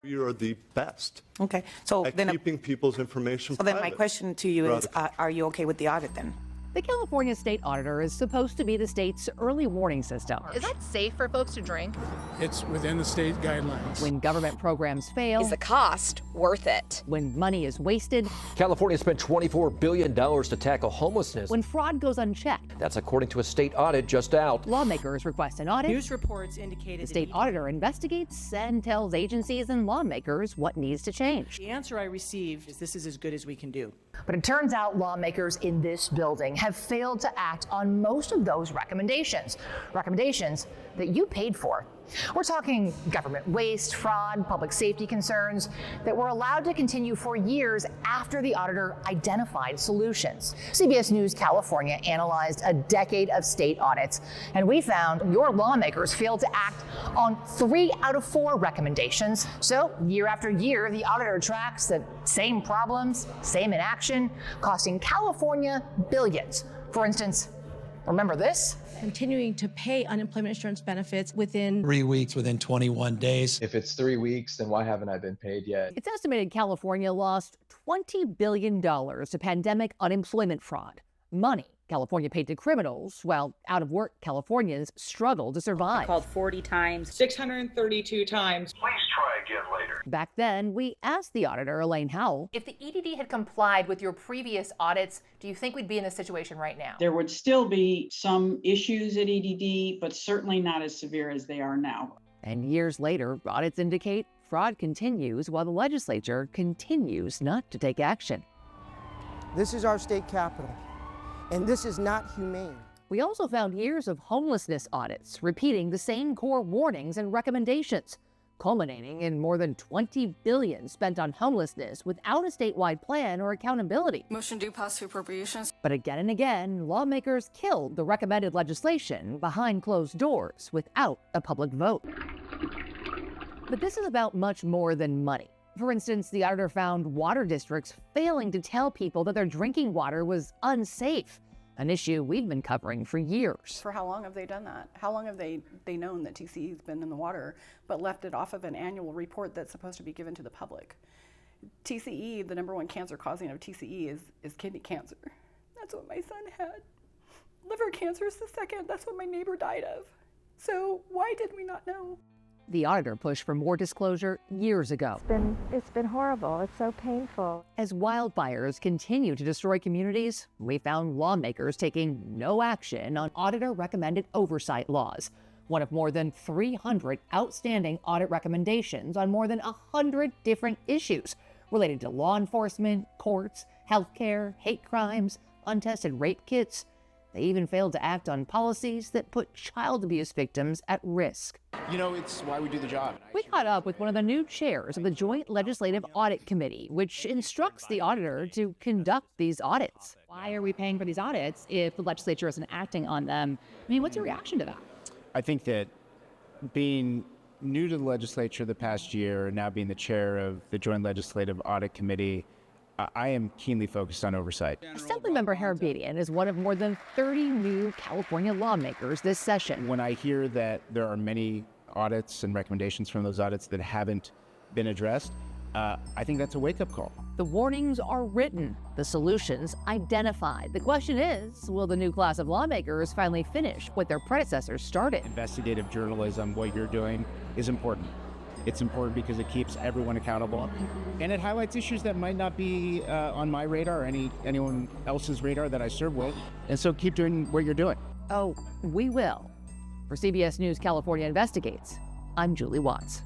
You are the best Okay. So at then, keeping people's information so then my private. question to you is, are you okay with the audit then? The California state auditor is supposed to be the state's early warning system. Is that safe for folks to drink? It's within the state guidelines. When government programs fail, Is the cost worth it? when money is wasted, California spent $24 billion to tackle homelessness. when fraud goes unchecked. That's according to a state audit just out. Lawmakers request an audit. News reports indicated The state auditor investigates and tells agencies and lawmakers what needs to change. the answer I received is this is as good as we can do. But it turns out lawmakers in this building have failed to act on most of those recommendations that you paid for. We're talking government waste, fraud, public safety concerns that were allowed to continue for years after the auditor identified solutions. CBS News California analyzed a decade of state audits, and we found your lawmakers failed to act on 3 out of 4 recommendations. So year after year, the auditor tracks the same problems, same inaction, costing California billions. For instance, remember this? Continuing to pay unemployment insurance benefits within 3 weeks, within 21 days. If it's 3 weeks, then why haven't I been paid yet? It's estimated California lost $20 billion to pandemic unemployment fraud. Money California paid to criminals, while out-of-work Californians struggled to survive. Called 40 times, 632 times. Please try again later. Back then, we asked the auditor, Elaine Howell, If the EDD had complied with your previous audits, do you think we'd be in this situation right now? There would still be some issues at EDD, but certainly not as severe as they are now. and years later, audits indicate fraud continues while the legislature continues not to take action. This is our state capital, and this is not humane. We also found years of homelessness audits repeating the same core warnings and recommendations, culminating in more than $20 billion spent on homelessness without a statewide plan or accountability. Motion to pass through appropriations. But again and again, lawmakers killed the recommended legislation behind closed doors without a public vote. But this is about much more than money. For instance, the auditor found water districts failing to tell people that their drinking water was unsafe, an issue we've been covering for years. For how long have they done that? How long have they known that TCE's been in the water, but left it off of an annual report that's supposed to be given to the public? TCE, the number one cancer causing of TCE is kidney cancer. That's what my son had. Liver cancer is the second. That's what my neighbor died of. So why did we not know? The auditor pushed for more disclosure years ago. It's been horrible. It's so painful. As wildfires continue to destroy communities, we found lawmakers taking no action on auditor-recommended oversight laws, one of more than 300 outstanding audit recommendations on more than 100 different issues related to law enforcement, courts, healthcare, hate crimes, untested rape kits. They even failed to act on policies that put child abuse victims at risk. You know, it's why we do the job. We caught up with one of the new chairs of the Joint Legislative Audit Committee, which instructs the auditor to conduct these audits. Why are we paying for these audits if the legislature isn't acting on them? I mean, what's your reaction to that? I think that being new to the legislature the past year and now being the chair of the Joint Legislative Audit Committee, I am keenly focused on oversight. Assemblymember Harabedian is one of more than 30 new California lawmakers this session. When I hear that there are many audits and recommendations from those audits that haven't been addressed, I think that's a wake-up call. The warnings are written, the solutions identified. The question is, will the new class of lawmakers finally finish what their predecessors started? Investigative journalism, what you're doing, is important. It's important because it keeps everyone accountable, and it highlights issues that might not be on my radar or anyone else's radar that I serve with. And so keep doing what you're doing. Oh, we will. For CBS News California Investigates, I'm Julie Watts.